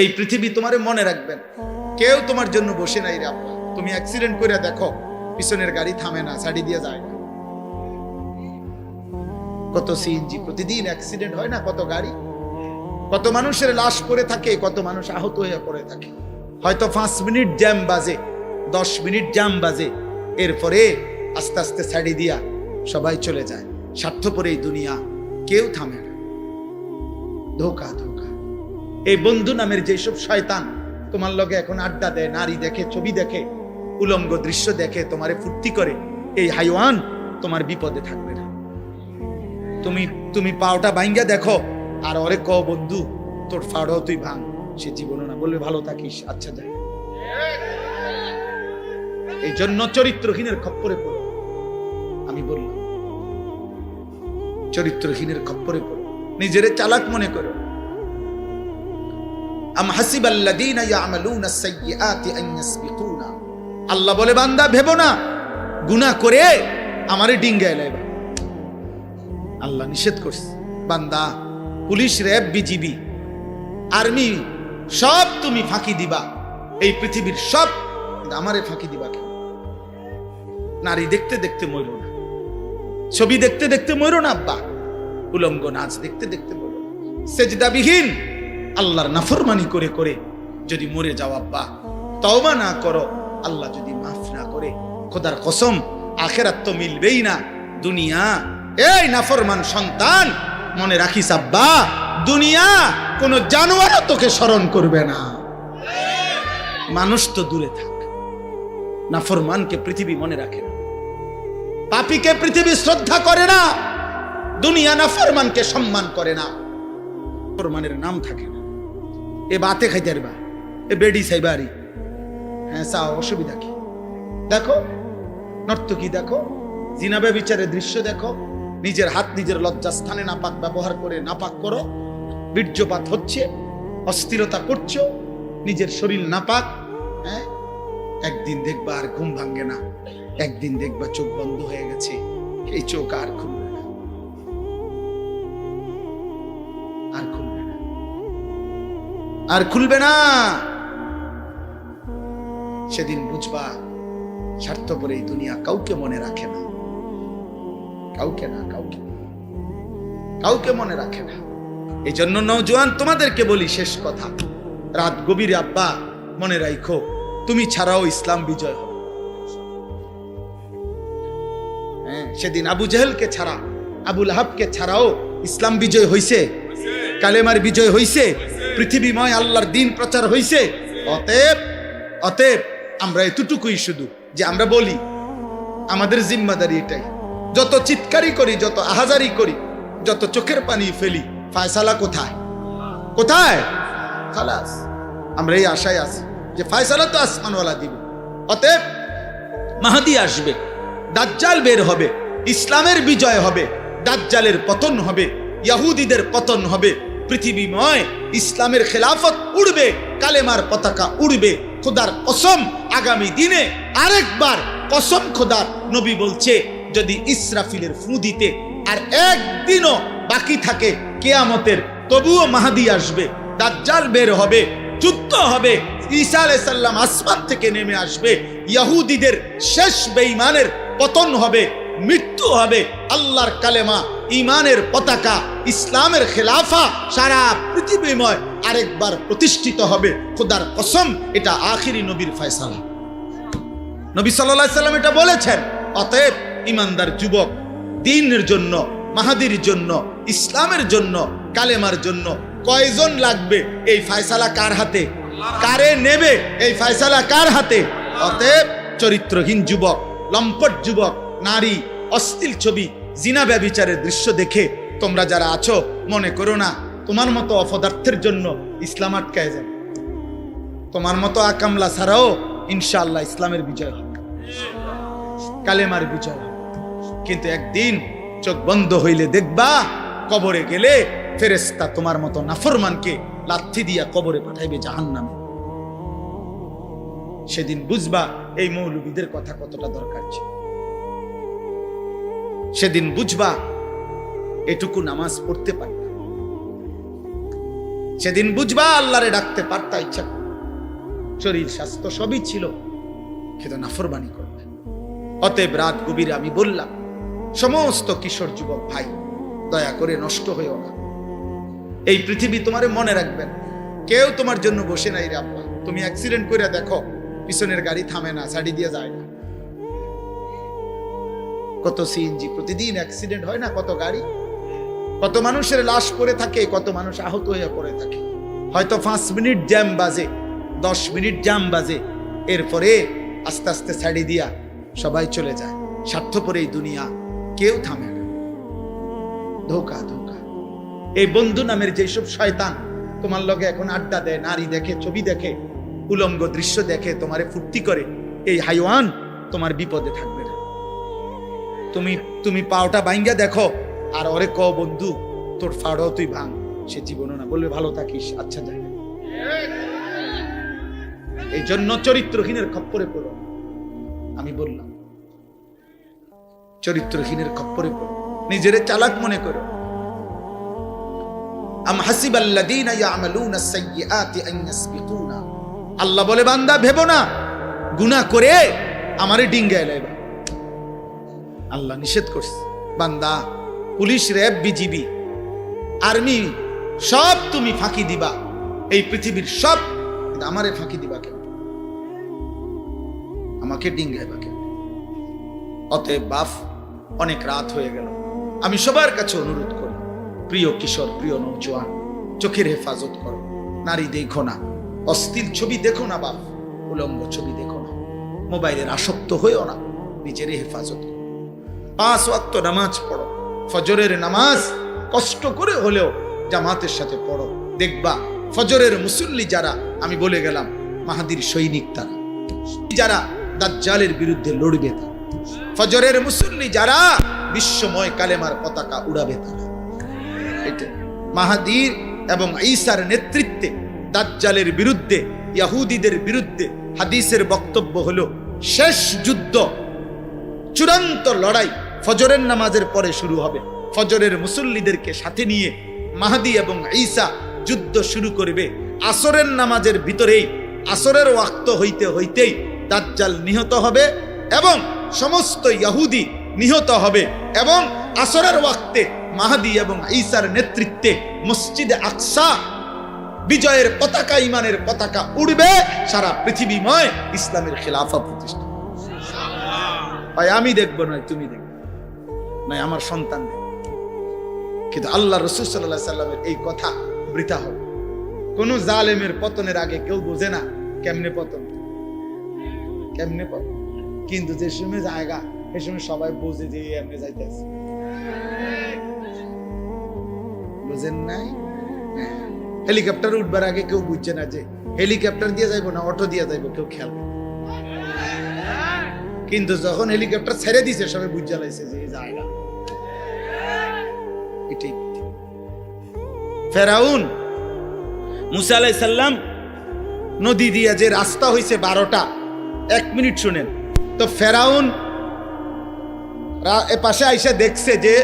এই পৃথিবী তোমারে মনে রাখবেন, কেউ তোমার জন্য বসে নাই রে আব্বা। তুমি অ্যাক্সিডেন্ট করে দেখো, পিছনের গাড়ি থামে না, ছাড়ি দিয়ে যায় না। কত সিএনজি প্রতিদিন অ্যাক্সিডেন্ট হয় না, কত গাড়ি, কত মানুষের লাশ পড়ে থাকে, কত মানুষ আহত হয়ে পড়ে থাকে। হয়তো 5 মিনিট জ্যাম বাজে, 10 মিনিট জ্যাম বাজে, এরপরে আস্তে আস্তে ছাড়ি দিয়া সবাই চলে যায়। স্বার্থপর এই দুনিয়া, কেউ থামে না। ধোকা ধোকা। এই বন্ধু নামের যেসব শয়তান তোমার লগে এখন আড্ডা দেয়, নারী দেখে, ছবি দেখে, উলঙ্গ দৃশ্য দেখে, তোমারে ফুর্তি করে, এই হাইওয়ান তোমার বিপদে থাকবে না। তুমি পাওটা ভাঙ্গা দেখো, আর ওরে কও বন্ধু তোর ফাড়াও তুই ভাঙ, সে জীবনও না, বলবে ভালো থাকিস, আচ্ছা যাই। এই জন্য চরিত্রহীনের খপ্পরে পড়ো। আমি বললাম চরিত্রহীনের খপ্পরে পড়ো, নিজেরে চালাক মনে করো। আম হাসিবাল্লাযীনা ইয়ামালুনা আস-সাইয়্যাতি আন ইয়াসবিকুনা, আল্লাহ বলে বান্দা ভেবো না গুনাহ করে আমারে ডিঙ্গায় লাইবা। আল্লাহ নিষেধ করছে, বান্দা পুলিশ, র‍্যাব, বিজিবি, আর্মি সব তুমি ফাঁকি দিবা, এই পৃথিবীর সব, আমারে ফাঁকি দিবা কেন? নারী দেখতে দেখতে মরো না, ছবি দেখতে দেখতে মরো না আব্বা, উলঙ্গ নাচ দেখতে দেখতে মরো না, সেজদাবিহীন আল্লাহর নাফরমানি করে করে যদি মরে যাও আব্বা, তওবা না করো, আল্লাহ যদি মাফ না করে, খোদার কসম আখিরাত তো মিলবেই না। দুনিয়া, এই নাফরমান সন্তান মনে রাখিস আব্বা, দুনিয়া কোন জানোয়ারও তোকে স্মরণ করবে না। মানুষ তো দূরে থাক, নাফরমানকে পৃথিবী মনে রাখে না, পাপীকে পৃথিবী শ্রদ্ধা করে না, দুনিয়া নাফরমানকে সম্মান করে না, নাফরমানের নাম থাকে না। এ বাতে খাইতে পারবা, এ বেডি সাইবারি, হ্যাঁ চাও, অসুবিধা কি? দেখো নর্তকী দেখো, জিনাবে বিচারের দৃশ্য দেখো, নিজের হাত নিজের লজ্জাস্থানে নাপাক ব্যবহার করে নাপাক করো, বীর্যপাত হচ্ছে, অস্থিরতা করছো, নিজের শরীর নাপাক। হ্যাঁ, একদিন দেখবা আর ঘুম ভাঙ্গে না, একদিন দেখবা চোখ বন্ধ হয়ে গেছে, এই চোখ আর খুলবে না, আর খুলবে না, আর খুলবে না। সেদিন বুঝবা স্বার্থপর এই দুনিয়া কাউকে মনে রাখে না, কাউকে না, কাউকে কাউকে মনে রাখে না। এই জন্য নওজোয়ান তোমাদেরকে বলি শেষ কথা, রাত গভীরে আব্বা মনে রাখো, তুমি ছাড়াও ইসলাম বিজয় হবে। হ্যাঁ, সেদিন আবু জেহেলকে ছাড়া, আবু লাহাবকে ছাড়াও ইসলাম বিজয় হইছে, কালেমার বিজয় হইছে, পৃথিবীময় আল্লাহর দ্বীন প্রচার হইছে। অতএব অতএব আমরা এতটুকুই শুধু যে আমরা বলি, আমাদের জিম্মাদারি এটাই, যত চিৎকারি করি, যত আহাজারি করি, যত চোখের পানি ফেলি, ফায়সালা কোথায়? কোথায়? খালাস, আমরা এই আশায় আছি যে ফায়সালা তো আসমানওয়ালা দিব। অতএব মাহদী আসবে, দাজ্জাল বের হবে, ইসলামের বিজয় হবে, দাজ্জালের পতন হবে, ইহুদিদের পতন হবে, পৃথিবীময় ইসলামের খেলাফত উড়বে, কালেমার পতাকা উড়বে। খোদার কসম, আগামী দিনে আরেকবার কসম খোদার, নবী বলছে যদি ইসরাফিলের ফু দিতে আর একদিনও বাকি থাকে কিয়ামতের, তবুও মাহদী আসবে, দাজ্জাল বের হবে, যুদ্ধ হবে, ঈসা আলাইহিস সালাম আসমান থেকে নেমে আসবে, ইহুদিদের শেষ বেঈমানের পতন হবে, মৃত্যু হবে, আল্লাহর কালেমা, ঈমানের পতাকা, ইসলামের খেলাফা সারা পৃথিবীময় আরেকবার প্রতিষ্ঠিত হবে। খোদার কসম, এটা আখিরি নবীর ফয়সালা। নবী সাল্লাল্লাহু আলাইহি সাল্লাম এটা বলেছেন। অতএব ইমানদার যুবক, দ্বীনের জন্য, মাহদীর জন্য, ইসলামের জন্য, কালেমার জন্য কয়জন লাগবে? এই ফয়সালা কার হাতে? কারে নেবে? এই ফয়সালা কার হাতে? অতএব চরিত্রহীন যুবক, লম্পট যুবক, নারী, অশ্লীল ছবি, জিনা ব্যভিচারের দৃশ্য দেখে তোমরা যারা আছো, মনে করো না তোমার মতো অপদার্থের জন্য ইসলাম আটকায় যাবে। তোমার মতো আকামলা ছাড়াও ইনশাআল্লাহ ইসলামের বিজয় হবে, কালেমার বিজয় হবে। কিন্তু একদিন চোখ বন্ধ হইলে দেখবা, কবরে গেলে ফেরেশতা তোমার মতো নাফরমানকে লাথি দিয়া কবরে পাঠাইবে জাহান্নামে। সেদিন বুঝবা এই মৌলবীদের কথা কতটা দরকার ছিল। সেদিন বুঝবা এটুকু নামাজ পড়তে পারবে, সেদিন বুঝবা আল্লাহরে ডাকতে পারতা ইচ্ছা করে। শরীর স্বাস্থ্য সবই ছিল, কিন্তু নাফরমানি করবে। অতএব রাত গভীরে আমি বললাম, সমস্ত কিশোর যুবক ভাই, দয়া করে নষ্ট হইও না। এই পৃথিবী তোমারে মনে রাখবেন, কেউ তোমার জন্য বসে নাই রে আব্বা। তুমি অ্যাক্সিডেন্ট করে দেখো, পিছনের গাড়ি থামে না, ছাড়ি দিয়ে যায় না। কত সিএনজি প্রতিদিন অ্যাক্সিডেন্ট হয় না, কত গাড়ি, কত মানুষের লাশ পড়ে থাকে, কত মানুষ আহত হয়ে পড়ে থাকে। হয়তো 5 মিনিট জ্যাম বাজে, 10 মিনিট জ্যাম বাজে, এরপরে আস্তে আস্তে ছাড়ি দিয়া সবাই চলে যায়। স্বার্থপর এই দুনিয়া, কেউ থামে না। ধোকা ধোকা। এই বন্ধু নামের যেসব শয়তান তোমার লগে এখন আড্ডা দেয়, নারী দেখে, ছবি দেখে, উলঙ্গ দৃশ্য দেখে, তোমারে ফুর্তি করে, এই হাইওয়ান তোমার বিপদে থাকবে না। তুমি পাওটা ভাঙ্গা দেখো, আর ওরে ক বন্ধু তোর ফাড়াও তুই ভাঙ, সে জীবনও না, বলবে ভালো থাকিস, আচ্ছা যাই। এই জন্য চরিত্রহীনের খপ্পরে পড়ো। আমি বললাম, চরিত্রহীনের খপ্পরে পড়ো, নিজেরে চালাক মনে করো। আম হাসিবাল্লাযীনা ইয়ামালুনা আস-সাইয়্যাতি আন ইয়াসবিকুনা, আল্লাহ বলে বান্দা ভেবো না গুনাহ করে আমারে ডিঙ্গায় লাইবা। আল্লাহ নিষেধ করছে, বান্দা পুলিশ, র্যাব, বিজিবি, আর্মি সব তুমি ফাঁকি দিবা, এই পৃথিবীর সব, কিন্তু আমারে ফাঁকি দিবা কেন? আমাকে ডিঙ্গাইবা কেন? অতএব বাপ, অনেক রাত হয়ে গেল। আমি সবার কাছে অনুরোধ করি, প্রিয় কিশোর, প্রিয় নওজোয়ান, চোখের হেফাজত করো। নারী দেখো না, অশ্লীল ছবি দেখো না বাপ, উলঙ্গ ছবি দেখো না, মোবাইলের আসক্ত হয়েও না, নিজের হেফাজত করো। 5 ওয়াক্ত নামাজ পড়ো, ফজরের নামাজ কষ্ট করে হলেও জামাতের সাথে পড়ো। দেখবা ফজরের মুসল্লি যারা, আমি বলে গেলাম মাহাদির সৈনিক তারা, যারা দাজ্জালের বিরুদ্ধে লড়বে তারা, ফজরের মুসল্লি যারা বিশ্বময় কালেমার পতাকা উড়াবে তারা। এটা মাহাদির এবং ঈসার নেতৃত্বে দাজ্জালের বিরুদ্ধে, ইহুদিদের বিরুদ্ধে হাদিসের বক্তব্য হলো শেষ যুদ্ধ, চূড়ান্ত লড়াই ফজরের নামাজের পরে শুরু হবে। ফজরের মুসল্লিদেরকে সাথে নিয়ে মাহদি এবং ঈসা যুদ্ধ শুরু করবে। আসরের নামাজের ভিতরেই, আসরের ওয়াক্ত হইতে হইতেই দাজ্জাল নিহত হবে এবং সমস্ত ইহুদি নিহত হবে, এবং আসরের ওয়াক্তে মাহদি এবং ঈসার নেতৃত্বে মসজিদে আকসা বিজয়ের পতাকা, ইমানের পতাকা উড়বে, সারা পৃথিবীময় ইসলামের খিলাফা প্রতিষ্ঠা। ভাই আমি দেখবো নয় তুমি দেখবে, নয় আমার সন্তান দেখবে, কিন্তু আল্লাহ রাসূল সাল্লাল্লাহু আলাইহি সাল্লামের এই কথা বৃথা হবে। কোন জালেমের পতনের আগে কেউ বোঝে না কেমনে পতন, কেমনে পতন, কিন্তু যে সময় জায়গা সে সময় সবাই বোঝে যে এমনি যাইতেছে। বুঝেন নাই? হেলিকপ্টার উঠবার আগে কেউ বুঝছে না যে হেলিকপ্টার দিয়ে যাইবো না অটো দিয়ে যাইবো, কেউ খেয়াল, কিন্তু যখন হেলিকপ্টার ছেড়ে দিছে সবাই বুঝা লাইছে যে এই জায়গা। এটাই ফেরাউন, মুসা আলাইহিস সালাম নদী দিয়া যে রাস্তা হইছে 12টা, 1 মিনিট শুনেন তো। ফেরাউন পাশে আইসা দেখছে যে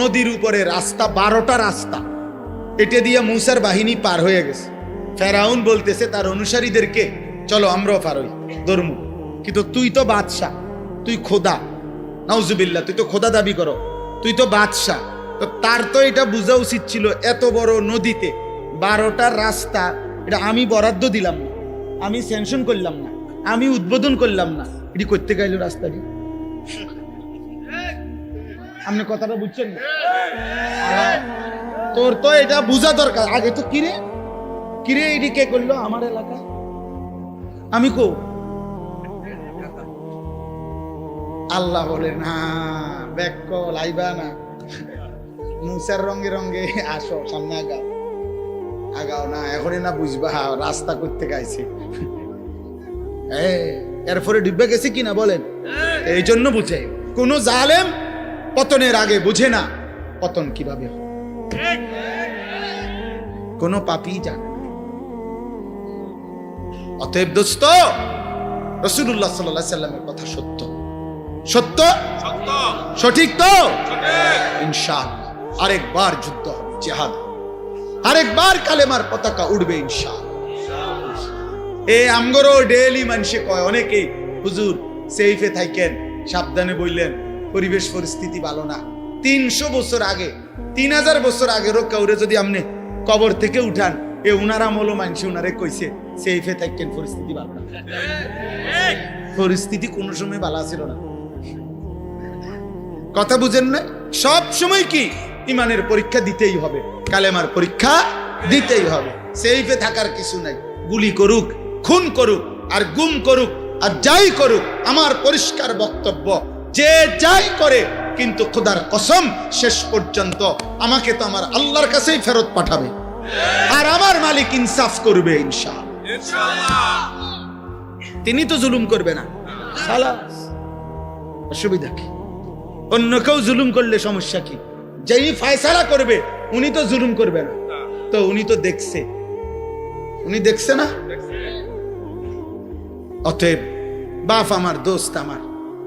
নদীর উপরে রাস্তা, 12টা রাস্তা, এটা দিয়ে মুসার বাহিনী পার হয়ে গেছে। ফেরাউন বলতেছে তার অনুসারীদেরকে, চলো আমরাও পার হই, ধর্ম, কিন্তু তুই তো বাদশাহ, তুই খোদা, নাউজুবিল্লাহ, তুই তো খোদা দাবি করো, তুই তো বাদশাহ, তো তার তো এটা বোঝা উচিত ছিল এত বড় নদীতে 12টা রাস্তা, এটা আমি বরাদ্দ দিলাম না, আমি স্যাংশন করলাম না, আমি উদ্বোধন করলাম না, এটি করতে গেল রাস্তাটি। আপনি কথাটা বুঝছেন না? তোর তো এটা বোঝা দরকার আগে তো। কিরে কিরে এটি কে করলো আমার এলাকায়, আমি কো? আল্লাহ বলে না, ব্যাক কল আইবা না, মুসার রঙে রঙে আসো, সামনে আগাও, আগাও না, এখনই না বুঝবা রাস্তা করতে গাইছে। এরপরে ডিব্বা গেছে কিনা বলেন? এই জন্য বুঝে কোন জালেম পতনের আগে বুঝে না পতন কিভাবে হয়, কোন পাপী জানে না। অতএব দোস্ত, রাসূলুল্লাহ সাল্লাল্লাহু আলাইহি সাল্লামের কথা সত্য, সত্য সত্য, সঠিক তো ইনশাআল্লাহ। আরেকবার যুদ্ধ হবে, জিহাদ। আরেকবার কালেমার পতাকা উঠবে ইনশাআল্লাহ। এই আমগরও ডেইলি মানুষে কয় অনেকেই, হুজুর সেফে থাকেন, সাবধানে বললেন, পরিবেশ পরিস্থিতি ভালো না। 300 বছর আগে, 3000 বছর আগেরও কাউরে যদি আপনি কবর থেকে উঠান, এ উনার আমলও মানুষে উনারে কইছে সেফে থাকেন, পরিস্থিতি ভালো না। পরিস্থিতি কোন সময় ভালো ছিল না। কথা বুঝেন না? সব সময় কি ইমানের পরীক্ষা দিতেই হবে, কালেমার পরীক্ষা দিতেই হবে। সেফে থাকার কিছু নাই। গুলি করুক, খুন করুক, আর গুম করুক, আর যাই করুক, আমার পরিষ্কার বক্তব্য, যে যাই করে কিন্তু খোদার কসম শেষ পর্যন্ত আমাকে তো আমার আল্লাহর কাছেই ফেরত পাঠাবে, আর আমার মালিক ইনসাফ করবে ইনশাআল্লাহ। তিনি তো জুলুম করবে না। খালাস, অসুবিধা কি? অন্য কেউ জুলুম করলে সমস্যা কি? যেই ফয়সালা করবে উনি তো জুলুম করবে না, তো উনি তো দেখছে, উনি দেখছে না। অতএব বাপ আমার, দোস্ত আমার,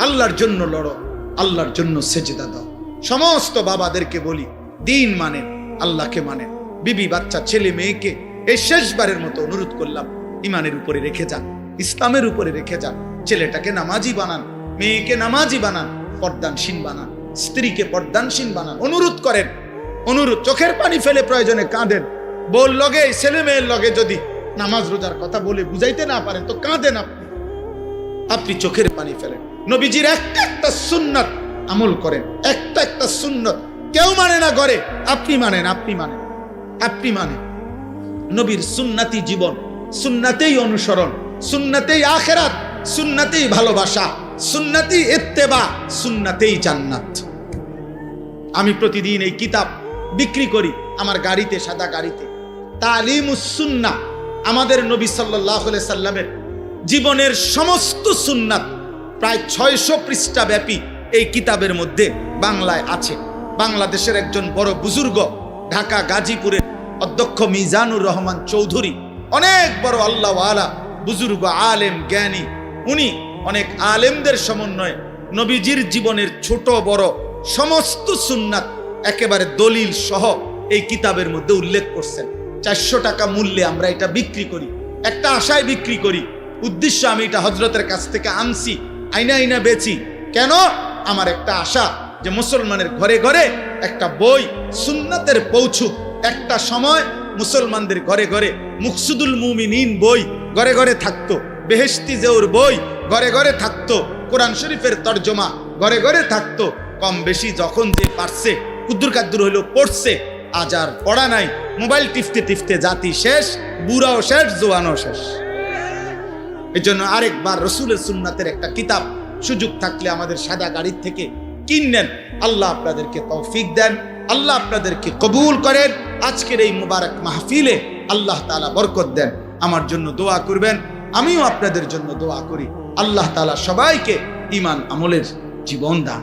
আল্লাহর জন্য লড়ো, আল্লাহর জন্য সেজদা দাও। সমস্ত বাবাদেরকে বলি, দিন মানেন, আল্লাহকে মানেন, বিবি বাচ্চা ছেলে মেয়েকে এই শেষবারের মতো অনুরোধ করলাম, ইমানের উপরে রেখে যান, ইসলামের উপরে রেখে যান। ছেলেটাকে নামাজি বানান, মেয়েকে নামাজি বানান, পর্দানশীল বানান, স্ত্রীকে পর্দানশীল বানান। অনুরোধ করেন, অনুরোধ, চোখের পানি ফেলে প্রয়োজনে কাঁদেন। বল লগে, ছেলে মেয়ের লগে যদি নামাজ রোজার কথা বলে বুঝাইতে না পারেন তো কাঁদেন আপনি চোখের পানি ফেলেন। নবীজির একটা একটা সুন্নাত আমল করেন, একটা একটা সুন্নাত কেউ মানে না করে, আপনি মানেন, আপনি মানেন, আপনি মানেন। নবীর সুন্নাতি জীবন, সুন্নাতেই অনুসরণ, সুন্নাতেই আখিরাত, সুন্নাতেই ভালোবাসা, সুন্নাতেই ইত্তেবা, সুন্নাতেই জান্নাত। আমি প্রতিদিন এই কিতাব বিক্রি করি আমার গাড়িতে, সাদা গাড়িতে। তালিমুস সুন্নাহ, আমাদের নবী সাল্লাল্লাহু আলাইহি সাল্লামের জীবনের সমস্ত সুন্নাত প্রায় 600 পৃষ্ঠা ব্যাপী এই কিতাবের মধ্যে বাংলায় আছে। বাংলাদেশের একজন বড় বুজুর্গ, ঢাকা গাজীপুরের অধ্যক্ষ মিজানুর রহমান চৌধুরী, অনেক বড় আল্লাহ ওয়ালা বুজুর্গ, আলেম, জ্ঞানী। উনি অনেক আলেমদের সমন্বয়ে নবীজির জীবনের ছোট বড় সমস্ত সুন্নাত একেবারে দলিল সহ এই কিতাবের মধ্যে উল্লেখ করছেন। 400 টাকা মূল্যে আমরা এটা বিক্রি করি, একটা আশায় বিক্রি করি। উদ্দেশ্য, আমি এটা হযরতের কাছ থেকে আনছি, আইনা আইনা বেচি। কেন? আমার একটা আশা যে মুসলমানের ঘরে ঘরে একটা বই সুন্নাতের পৌঁছুক। একটা সময় মুসলমানদের ঘরে ঘরে মুকসুদুল মুমিনিন বই ঘরে ঘরে থাকতো, বেহেশতি জেউর বই ঘরে ঘরে থাকতো, কোরআন শরীফের তরজমা ঘরে ঘরে থাকতো। কম বেশি যখন যে পারছে কুদ্দুর কাদ্দুর হইলো পড়ছে, আজ আর পড়া নাই। মোবাইল টিপতে টিপতে জাতি শেষ, বুড়াও শেষ, জোয়ানও শেষ। এই জন্য আরেকবার রসুলের সুন্নাতের একটা কিতাব সুযোগ থাকলে আমাদের সাদা গাড়ির থেকে কিনেন। আল্লাহ আপনাদেরকে তৌফিক দেন, আল্লাহ আপনাদেরকে কবুল করেন। আজকের এই মুবারক মাহফিলে আল্লাহ তাআলা বরকত দেন। আমার জন্য দোয়া করবেন, আমিও আপনাদের জন্য দোয়া করি। আল্লাহ তাআলা সবাইকে ঈমান আমলের জীবন দান।